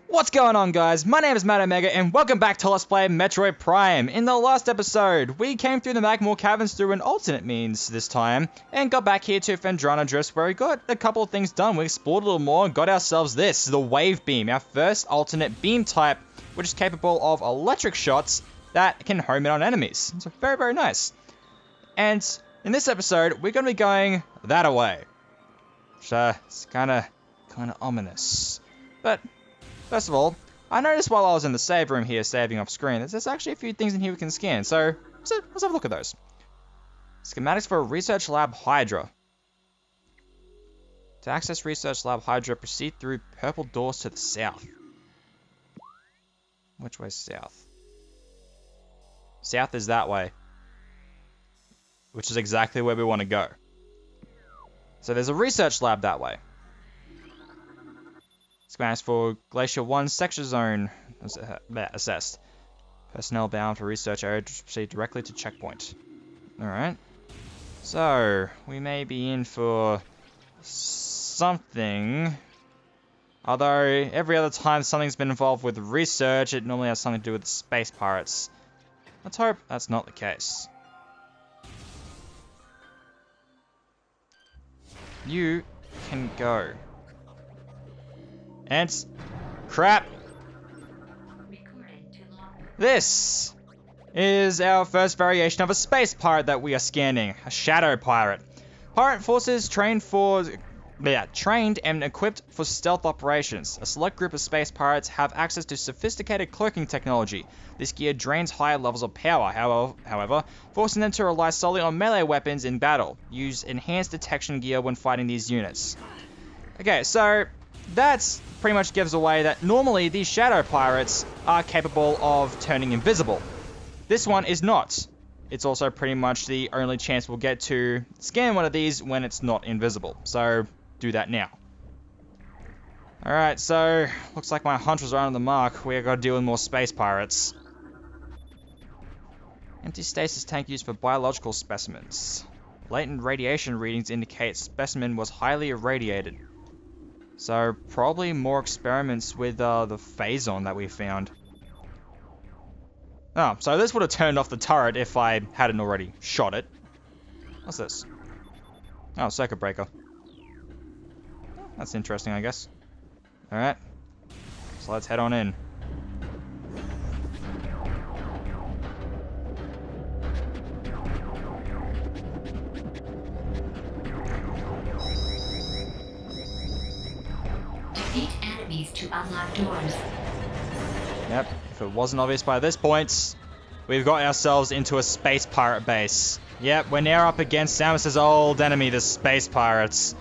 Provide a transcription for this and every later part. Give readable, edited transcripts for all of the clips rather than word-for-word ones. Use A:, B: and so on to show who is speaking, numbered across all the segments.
A: What's going on, guys? My name is Matt Omega, and welcome back to Let's Play Metroid Prime. In the last episode, we came through the Magmore Caverns through an alternate means this time, and got back here to Phendrana Drifts, where we got a couple of things done. We explored a little more and got ourselves this, the Wave Beam, our first alternate beam type, which is capable of electric shots that can home in on enemies. So very, very nice. And in this episode, we're going to be going that way. Which, it's kind of ominous. But first of all, I noticed while I was in the save room here saving off screen that there's actually a few things in here we can scan, so let's have a look at those. Schematics for Research Lab Hydra. To access Research Lab Hydra, proceed through purple doors to the south. Which way's south? South is that way. Which is exactly where we want to go. So there's a research lab that way. Schematics for Glacier 1 Sector Zone assessed. Personnel bound for research area to proceed directly to checkpoint. Alright. So, we may be in for something. Although, every other time something's been involved with research, it normally has something to do with the space pirates. Let's hope that's not the case. You can go. And crap. This is our first variation of a space pirate that we are scanning, a shadow pirate. Pirate forces trained and equipped for stealth operations. A select group of space pirates have access to sophisticated cloaking technology. This gear drains higher levels of power, however, forcing them to rely solely on melee weapons in battle. Use enhanced detection gear when fighting these units. Okay, so that pretty much gives away that normally these shadow pirates are capable of turning invisible. This one is not. It's also pretty much the only chance we'll get to scan one of these when it's not invisible. So do that now. Alright, so looks like my hunch was right on the mark. We gotta deal with more space pirates. Empty stasis tank used for biological specimens. Latent radiation readings indicate specimen was highly irradiated. So, probably more experiments with the phazon that we found. Oh, so this would have turned off the turret if I hadn't already shot it. What's this? Oh, circuit breaker. That's interesting, I guess. Alright. So let's head on in.
B: To unlock doors.
A: Yep, if it wasn't obvious by this point, we've got ourselves into a space pirate base. Yep, we're now up against Samus's old enemy, the space pirates.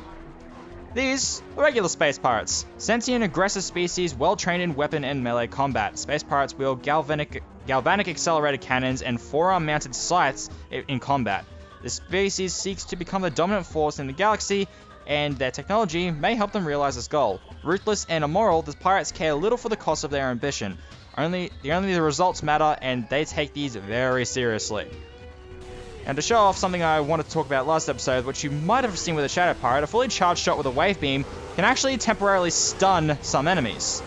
A: These are regular space pirates. Sentient aggressive species, well trained in weapon and melee combat. Space pirates wield galvanic accelerated cannons and forearm mounted sights in combat. The species seeks to become the dominant force in the galaxy, and their technology may help them realize this goal. Ruthless and immoral, the pirates care little for the cost of their ambition. Only the results matter, and they take these very seriously. And to show off something I wanted to talk about last episode, which you might have seen with a shadow pirate, a fully charged shot with a wave beam can actually temporarily stun some enemies.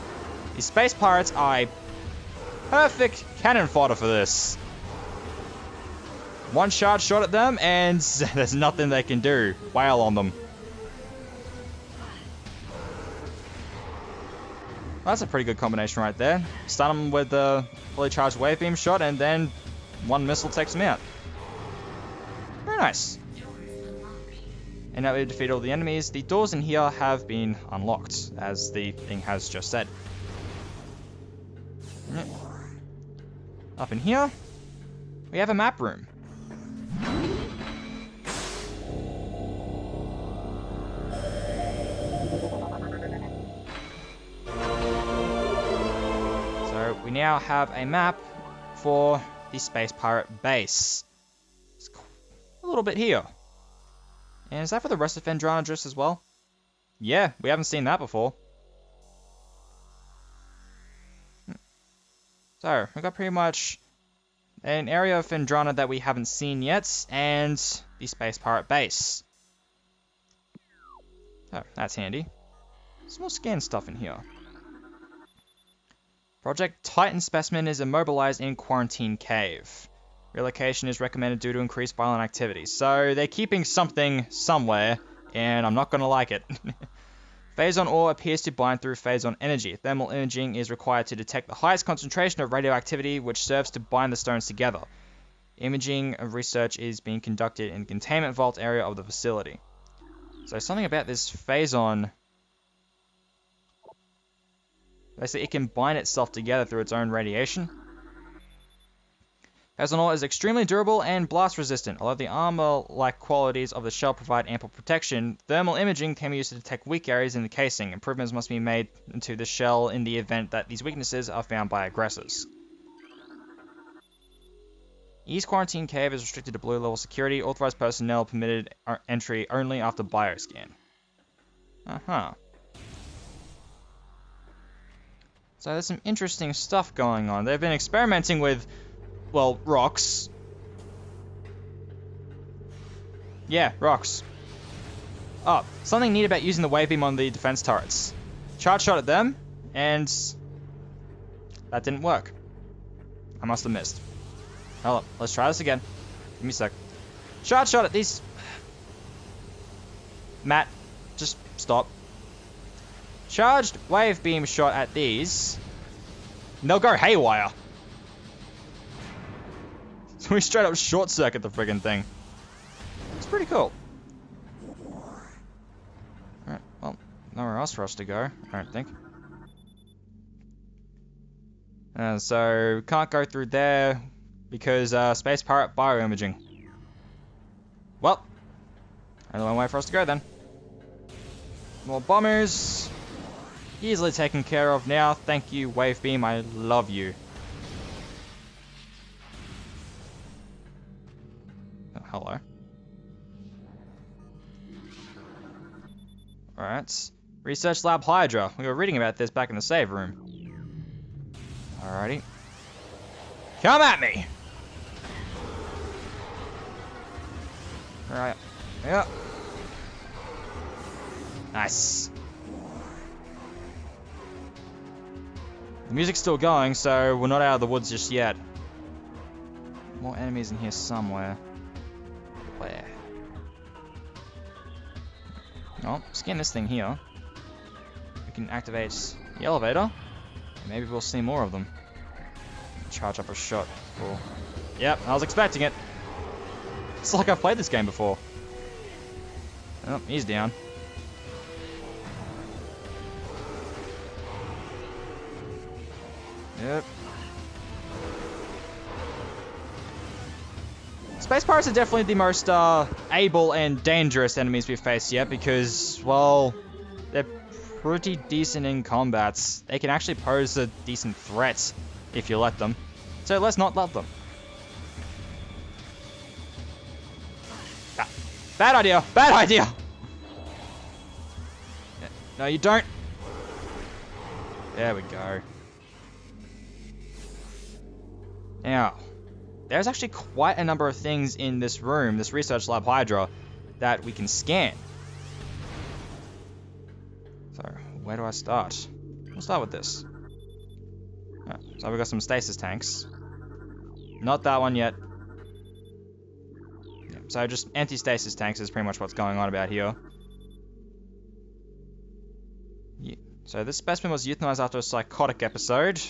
A: These space pirates are a perfect cannon fodder for this. One charged shot at them, and there's nothing they can do. Wail on them. That's a pretty good combination right there. Stun them with the fully charged wave beam shot, and then one missile takes them out. Very nice. And now we've defeated all the enemies. The doors in here have been unlocked, as the thing has just said. Yep. Up in here, we have a map room. We now have a map for the space pirate base. It's a little bit here. And is that for the rest of Phendrana Drifts as well? Yeah, we haven't seen that before. So, we've got pretty much an area of Phendrana that we haven't seen yet, and the space pirate base. Oh, that's handy. Some more scan stuff in here. Project Titan specimen is immobilized in quarantine cave. Relocation is recommended due to increased violent activity. So they're keeping something somewhere, and I'm not going to like it. Phazon ore appears to bind through phazon energy. Thermal imaging is required to detect the highest concentration of radioactivity, which serves to bind the stones together. Imaging of research is being conducted in the containment vault area of the facility. So something about this phazon... Basically, it can bind itself together through its own radiation. Phazon ore is extremely durable and blast resistant. Although the armor-like qualities of the shell provide ample protection, thermal imaging can be used to detect weak areas in the casing. Improvements must be made to the shell in the event that these weaknesses are found by aggressors. East Quarantine Cave is restricted to blue level security. Authorized personnel permitted entry only after bioscan. Uh-huh. So there's some interesting stuff going on. They've been experimenting with, well, rocks. Yeah, rocks. Oh, something neat about using the wave beam on the defense turrets. Charge shot at them, and that didn't work. I must have missed. Hold up, let's try this again. Give me a sec. Charge shot at these... Matt, just stop. Charged wave beam shot at these. And they'll go haywire. So we straight up short circuit the friggin' thing. It's pretty cool. Alright, well, nowhere else for us to go, I don't think. So, can't go through there because Space Pirate bioimaging. Well, only one way for us to go then. More bombers. Easily taken care of now. Thank you, Wave Beam. I love you. Oh, hello. Alright. Research Lab Hydra. We were reading about this back in the save room. Alrighty. Come at me! Alright. Yeah. Nice. The music's still going, so we're not out of the woods just yet. More enemies in here somewhere. Where? Oh, scan this thing here. We can activate the elevator. Maybe we'll see more of them. Charge up a shot. Cool. Yep, I was expecting it. It's like I've played this game before. Oh, he's down. Yep. Space Pirates are definitely the most able and dangerous enemies we've faced yet because, well, they're pretty decent in combats. They can actually pose a decent threat if you let them. So let's not let them. Ah, bad idea! Bad idea! No, you don't. There we go. Now, there's actually quite a number of things in this room, this Research Lab Hydra, that we can scan. So, where do I start? We'll start with this. So we've got some stasis tanks. Not that one yet. Yeah, so just anti-stasis tanks is pretty much what's going on about here. Yeah. So this specimen was euthanized after a psychotic episode.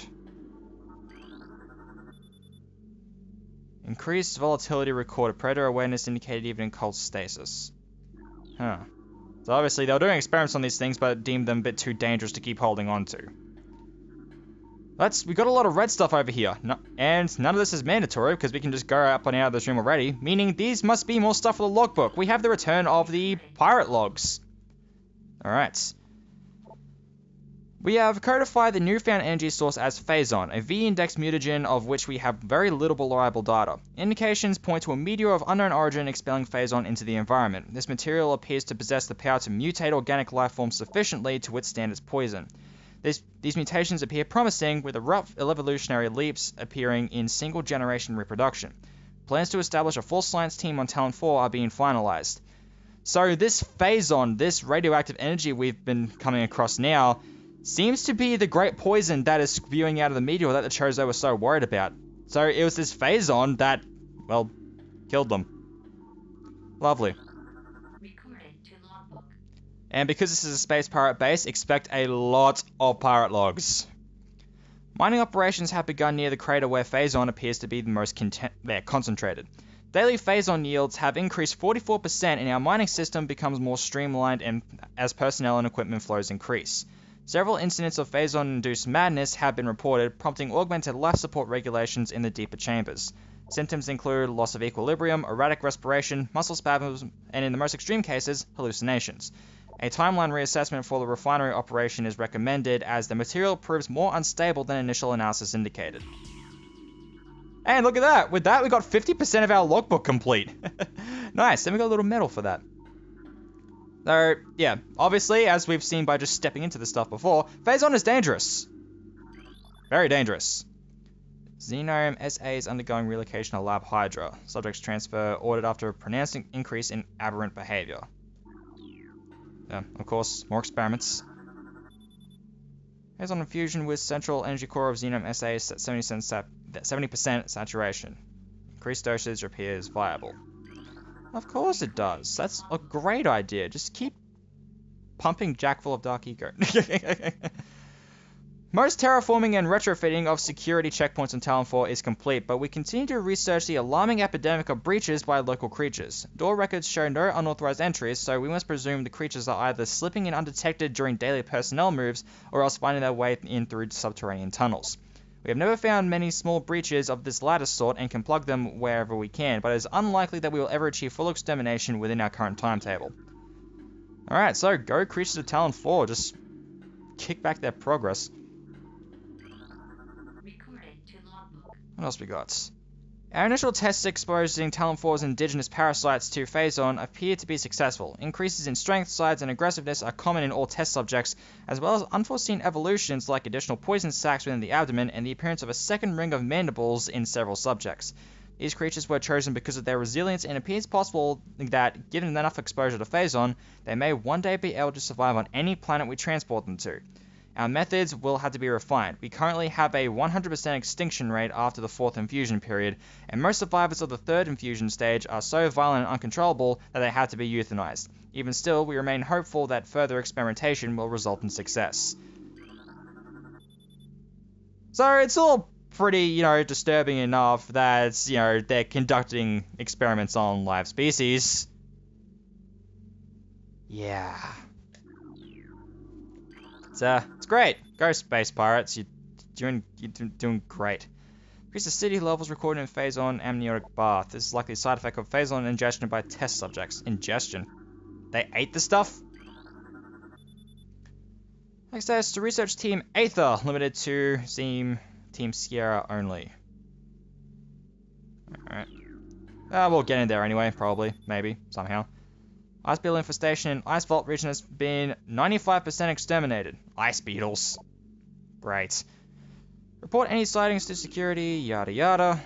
A: Increased volatility recorded. Predator awareness indicated even in cold stasis. Huh. So obviously they were doing experiments on these things, but deemed them a bit too dangerous to keep holding on to. We got a lot of red stuff over here. No, and none of this is mandatory, because we can just go up and out of this room already. Meaning these must be more stuff for the logbook. We have the return of the pirate logs. Alright. We have codified the newfound energy source as Phazon, a V-index mutagen of which we have very little reliable data. Indications point to a meteor of unknown origin expelling Phazon into the environment. This material appears to possess the power to mutate organic life forms sufficiently to withstand its poison. These mutations appear promising, with rough evolutionary leaps appearing in single-generation reproduction. Plans to establish a full science team on Talon 4 are being finalized. So this Phazon, this radioactive energy we've been coming across now, seems to be the great poison that is spewing out of the meteor that the Chozo were so worried about. So it was this phazon that, well, killed them. Lovely.
B: Recorded to logbook.
A: And because this is a space pirate base, expect a lot of pirate logs. Mining operations have begun near the crater where phazon appears to be the most concentrated. Daily phazon yields have increased 44% and our mining system becomes more streamlined and as personnel and equipment flows increase. Several incidents of phazon-induced madness have been reported, prompting augmented life support regulations in the deeper chambers. Symptoms include loss of equilibrium, erratic respiration, muscle spasms, and in the most extreme cases, hallucinations. A timeline reassessment for the refinery operation is recommended as the material proves more unstable than initial analysis indicated. And look at that! With that, we got 50% of our logbook complete. Nice, then we got a little medal for that. So, yeah, obviously, as we've seen by just stepping into this stuff before, phazon is dangerous. Very dangerous. Xenome SA is undergoing relocation to Lab Hydra. Subjects transfer ordered after a pronounced increase in aberrant behavior. Of course, more experiments. Phazon infusion with central energy core of Xenome SA is at 70% saturation. Increased dosage appears viable. Of course it does. That's a great idea. Just keep pumping Jack full of dark ego. Most terraforming and retrofitting of security checkpoints on Talon 4 is complete, but we continue to research the alarming epidemic of breaches by local creatures. Door records show no unauthorized entries, so we must presume the creatures are either slipping in undetected during daily personnel moves, or else finding their way in through subterranean tunnels. We have never found many small breaches of this latter sort and can plug them wherever we can, but it is unlikely that we will ever achieve full extermination within our current timetable. Alright, so go creatures of Talon 4, just kick back their progress. What else we got? Our initial tests exposing Talon 4's indigenous parasites to phazon appear to be successful. Increases in strength, size, and aggressiveness are common in all test subjects, as well as unforeseen evolutions like additional poison sacs within the abdomen and the appearance of a second ring of mandibles in several subjects. These creatures were chosen because of their resilience, and it appears possible that, given enough exposure to phazon, they may one day be able to survive on any planet we transport them to. Our methods will have to be refined. We currently have a 100% extinction rate after the 4th infusion period, and most survivors of the 3rd infusion stage are so violent and uncontrollable that they have to be euthanized. Even still, we remain hopeful that further experimentation will result in success. So it's all pretty, disturbing enough that, they're conducting experiments on live species. Yeah. It's great. Go space pirates. You're doing great. Increase the city levels recorded in phazon amniotic bath. This is likely a side effect of phazon ingestion by test subjects. Ingestion. They ate the stuff? Access to research team Aether, limited to Team Sierra only. Alright. We'll get in there anyway, probably, maybe, somehow. Ice beetle infestation in Ice Vault region has been 95% exterminated. Ice beetles. Great. Report any sightings to security, yada yada.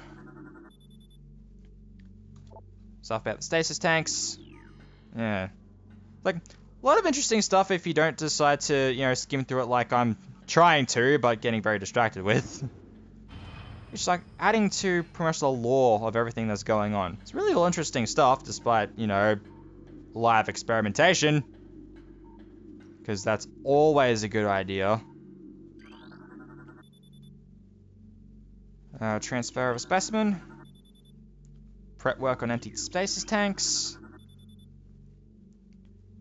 A: Stuff about the stasis tanks. Yeah. Like, a lot of interesting stuff if you don't decide to, skim through it like I'm trying to, but getting very distracted with. It's like adding to pretty much the lore of everything that's going on. It's really all interesting stuff, despite, live experimentation, because that's always a good idea. Transfer of a specimen. Prep work on empty stasis tanks.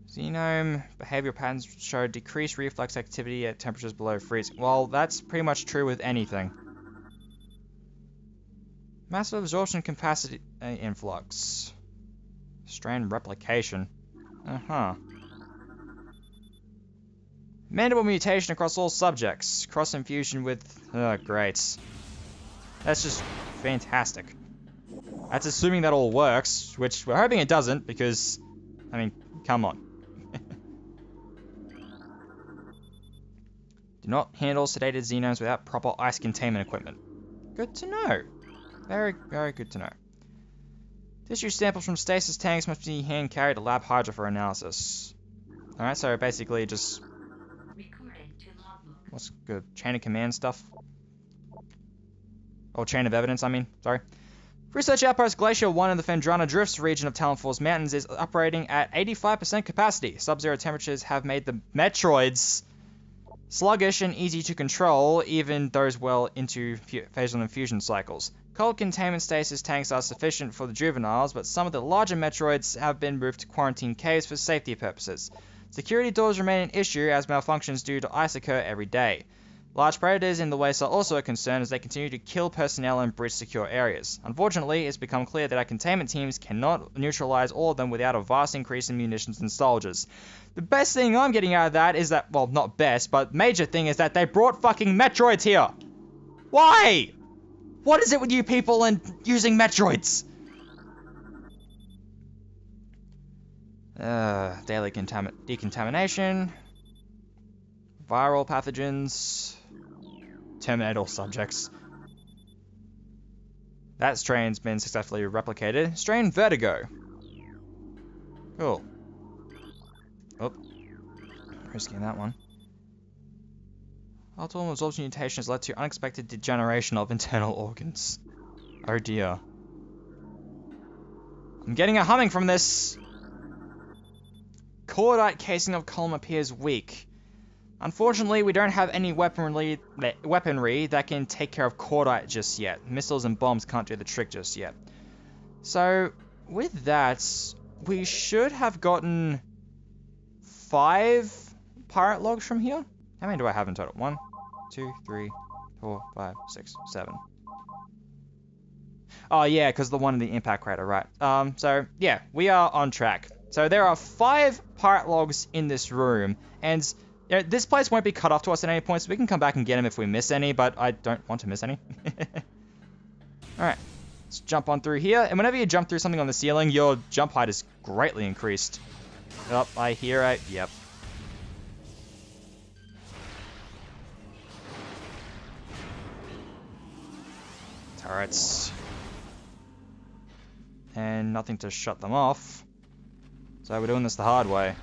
A: Xenome behavioral patterns show decreased reflex activity at temperatures below freezing. Well, that's pretty much true with anything. Massive absorption capacity influx. Strand replication. Mandible mutation across all subjects. Cross infusion with... great. That's just fantastic. That's assuming that all works, which we're hoping it doesn't, because... come on. Do not handle sedated xenomes without proper ice containment equipment. Good to know. Very, very good to know. Tissue samples from stasis tanks must be hand carried to Lab Hydra for analysis. Alright, so basically just What's good? Chain of command stuff. Or chain of evidence, I mean. Sorry. Research Outpost Glacier 1 in the Phendrana Drifts region of Talon Falls Mountains is operating at 85% capacity. Sub-zero temperatures have made the Metroids sluggish and easy to control, even those well into phasal infusion cycles. Cold containment stasis tanks are sufficient for the juveniles, but some of the larger Metroids have been moved to quarantine caves for safety purposes. Security doors remain an issue as malfunctions due to ice occur every day. Large predators in the waste are also a concern as they continue to kill personnel and breach secure areas. Unfortunately, it's become clear that our containment teams cannot neutralize all of them without a vast increase in munitions and soldiers. The best thing I'm getting out of that is that, well, not best, but major thing is that they brought fucking Metroids here! Why? What is it with you people and using Metroids? Daily decontamination. Viral pathogens. Terminate all subjects. That strain's been successfully replicated. Strain Vertigo. Cool. Oh. Risking that one. Autoimmune absorption mutation has led to unexpected degeneration of internal organs. Oh dear. I'm getting a humming from this. Cordite casing of column appears weak. Unfortunately, we don't have any weaponry that can take care of cordite just yet. Missiles and bombs can't do the trick just yet. So, with that, we should have gotten 5 pirate logs from here. How many do I have in total? 1, 2, 3, 4, 5, 6, 7. Oh yeah, because the one in the impact crater, right. So, yeah, we are on track. So there are 5 pirate logs in this room, and you know, this place won't be cut off to us at any point, so we can come back and get them if we miss any, but I don't want to miss any. Alright, let's jump on through here, and whenever you jump through something on the ceiling, your jump height is greatly increased. Oh, I hear it. Yep. Turrets. And nothing to shut them off. So we're doing this the hard way.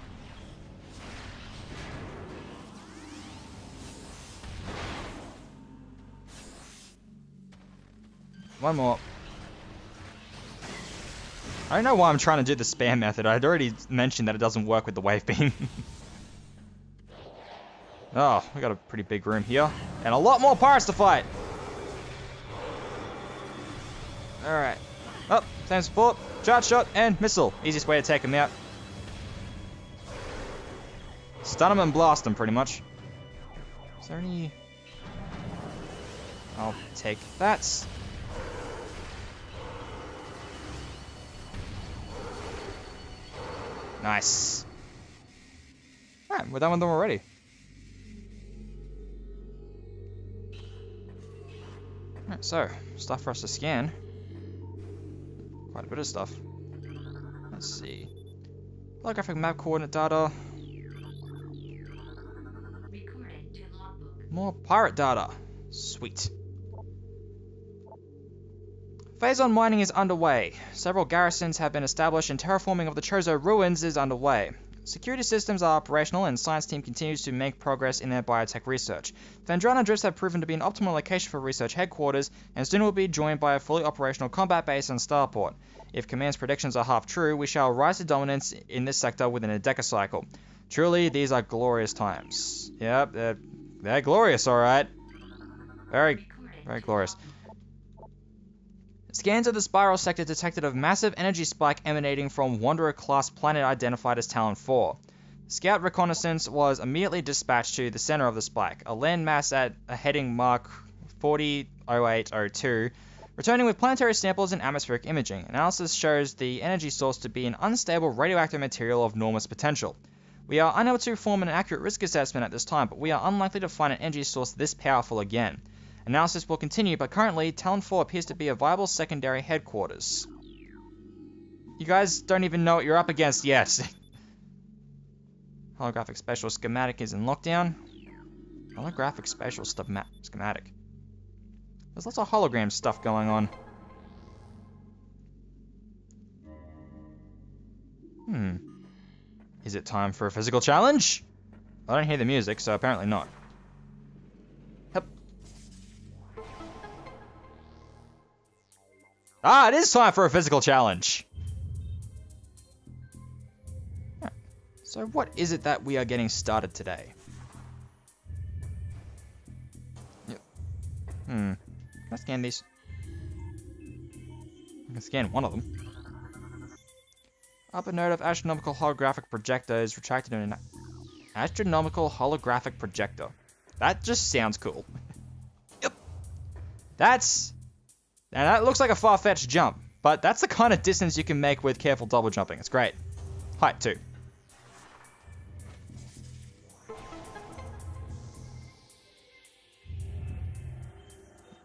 A: One more. I don't know why I'm trying to do the spam method. I'd already mentioned that it doesn't work with the wave beam. Oh, we got a pretty big room here. And a lot more pirates to fight. Alright. Oh, same support. Charge shot and missile. Easiest way to take them out. Stun them and blast them, pretty much. Is there any... I'll take that. Nice. Alright, we're done with them already. Alright, so, stuff for us to scan. Quite a bit of stuff. Let's see. Holographic map coordinate data.
B: Recorded to logbook.
A: More pirate data. Sweet. Phazon mining is underway. Several garrisons have been established and terraforming of the Chozo ruins is underway. Security systems are operational and science team continues to make progress in their biotech research. Phendrana drifts have proven to be an optimal location for research headquarters and soon will be joined by a fully operational combat base and starport. If Command's predictions are half true, we shall rise to dominance in this sector within a decacycle. Truly, these are glorious times. Yep, they're glorious, alright. Very glorious. Scans of the spiral sector detected a massive energy spike emanating from Wanderer-class planet identified as Talon 4. Scout reconnaissance was immediately dispatched to the center of the spike, a landmass at a heading mark 400802, returning with planetary samples and atmospheric imaging. Analysis shows the energy source to be an unstable radioactive material of enormous potential. We are unable to form an accurate risk assessment at this time, but we are unlikely to find an energy source this powerful again. Analysis will continue, but currently, Talon 4 appears to be a viable secondary headquarters. You guys don't even know what you're up against yet. Holographic spatial schematic is in lockdown. Holographic spatial schematic. There's lots of hologram stuff going on. Is it time for a physical challenge? I don't hear the music, so apparently not. Ah, it is time for a physical challenge. So what is it that we are getting started today? Yep. Can I scan these? I can scan one of them. Upper node of astronomical holographic projector is retracted in an astronomical holographic projector. That just sounds cool. Yep. Now that looks like a far-fetched jump, but that's the kind of distance you can make with careful double jumping. It's great. Height too.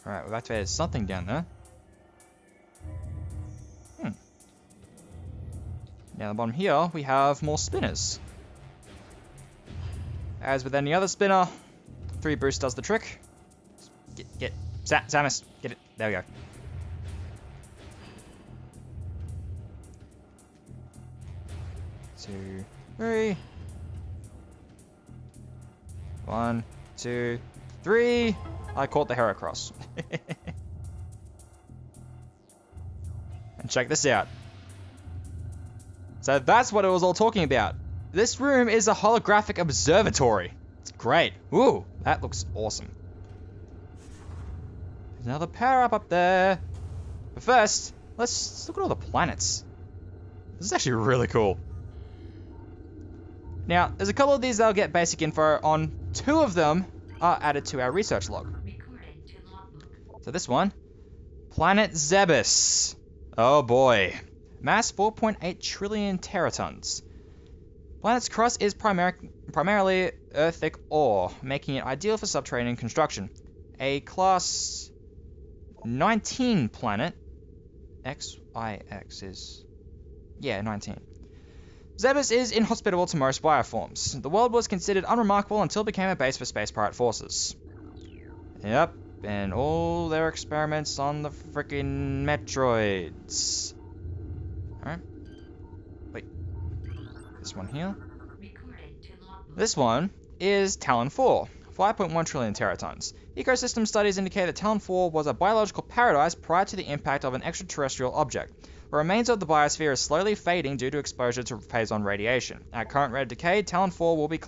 A: Alright, we've activated something down there. Down the bottom here, we have more spinners. As with any other spinner, 3 boost does the trick. Samus, get it. There we go. Two, 3. 1, 2, 3. I caught the Heracross. And check this out. So that's what it was all talking about. This room is a holographic observatory. It's great. Ooh, that looks awesome. There's another power-up there. But first, let's look at all the planets. This is actually really cool. Now, there's a couple of these that'll get basic info on. 2 of them are added to our research log.
B: Recorded to logbook.
A: So this one, Planet Zebes. Oh boy. Mass 4.8 trillion teratons. Planet's crust is primarily earthic ore, making it ideal for subterranean construction. A class 19 planet. XIX is... yeah, 19. Zebes is inhospitable to most bioforms. The world was considered unremarkable until it became a base for space pirate forces. Yep, and all their experiments on the frickin' Metroids. Alright. Wait. This one here.
B: Recorded to logbook.
A: This one is Talon 4, 5.1 trillion teratons. Ecosystem studies indicate that Talon 4 was a biological paradise prior to the impact of an extraterrestrial object. The remains of the biosphere is slowly fading due to exposure to phase-on radiation. At current rate of decay, Talon 4 will be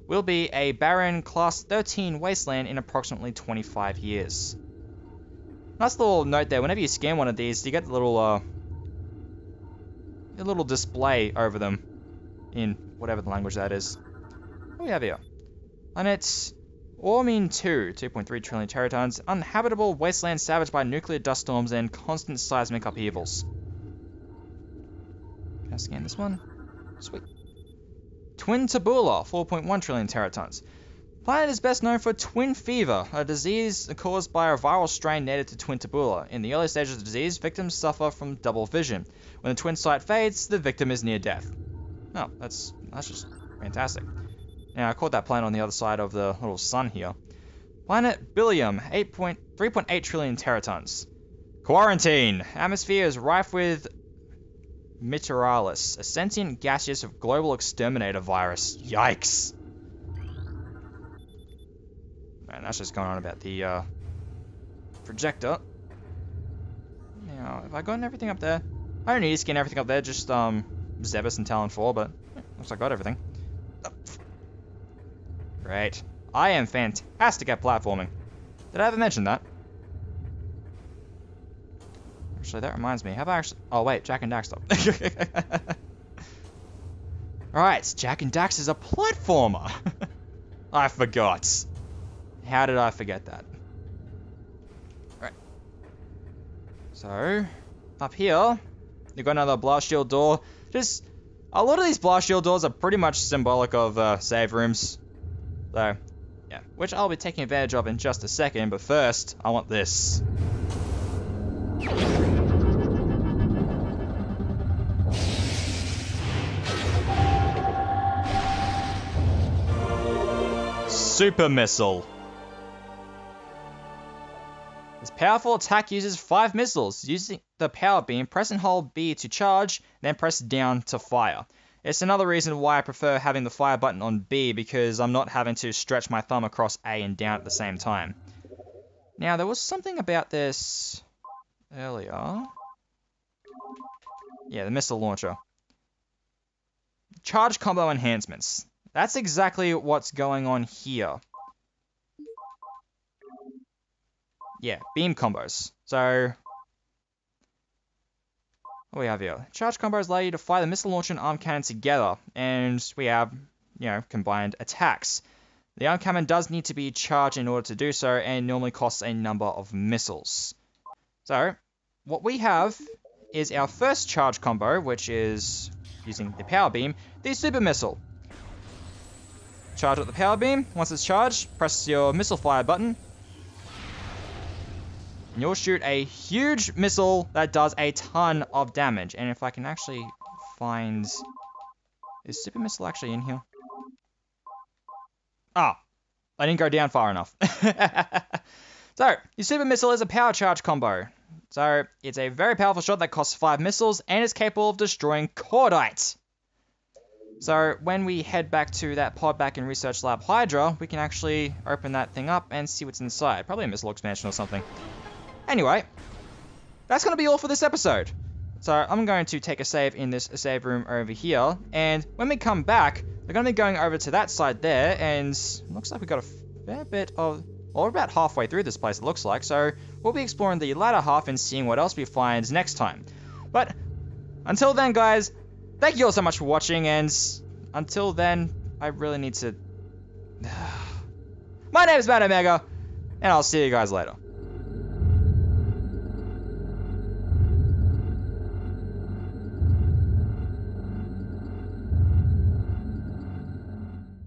A: will be a barren Class 13 wasteland in approximately 25 years. Nice little note there. Whenever you scan one of these, you get the little display over them in whatever the language that is. What do we have here? Planet Ormine 2, 2.3 trillion teratons, uninhabitable wasteland savaged by nuclear dust storms and constant seismic upheavals. Can I scan this one? Sweet. Twin Tabula, 4.1 trillion teratons. Planet is best known for twin fever, a disease caused by a viral strain native to Twin Tabula. In the early stages of the disease, victims suffer from double vision. When the twin sight fades, the victim is near death. Oh, that's just fantastic. Now, I caught that planet on the other side of the little sun here. Planet Billium, 3.8 trillion teratons. Quarantine. Atmosphere is rife with Meteoralis, a sentient gaseous global exterminator virus. Yikes. Man, that's just going on about the projector. Now, have I gotten everything up there? I don't need to scan everything up there, just Zebes and Talon 4, but looks like I got everything. Great. I am fantastic at platforming. Did I ever mention that? Actually, that reminds me. Have I actually... oh, wait. Jak and Dax stuff. Alright, Jak and Dax is a platformer. I forgot. How did I forget that? Alright. So, up here, you've got another blast shield door. Just... a lot of these blast shield doors are pretty much symbolic of save rooms. So, yeah, which I'll be taking advantage of in just a second, but first, I want this. Super Missile. This powerful attack uses 5 missiles. Using the power beam, press and hold B to charge, then press down to fire. It's another reason why I prefer having the fire button on B, because I'm not having to stretch my thumb across A and down at the same time. Now, there was something about this earlier. Yeah, the missile launcher. Charge combo enhancements. That's exactly what's going on here. Yeah, beam combos. So, what do we have here? Charge combos allow you to fire the missile launcher and arm cannon together, and we have, combined attacks. The arm cannon does need to be charged in order to do so, and normally costs a number of missiles. So, what we have is our first charge combo, which is using the power beam, the super missile. Charge up the power beam. Once it's charged, press your missile fire button, and you'll shoot a huge missile that does a ton of damage. And if I can actually find... Is super missile actually in here? Ah, I didn't go down far enough. So, your super missile is a power charge combo. So, it's a very powerful shot that costs 5 missiles and is capable of destroying Cordite. So, when we head back to that pod back in Research Lab Hydra, we can actually open that thing up and see what's inside. Probably a missile expansion or something. Anyway, that's going to be all for this episode. So, I'm going to take a save in this save room over here, and when we come back, we're going to be going over to that side there, and it looks like we've got a fair bit of... Well, we're about halfway through this place, it looks like, so we'll be exploring the latter half and seeing what else we find next time. But, until then, guys, thank you all so much for watching, and until then, I really need to... My name is Matt Omega, and I'll see you guys later.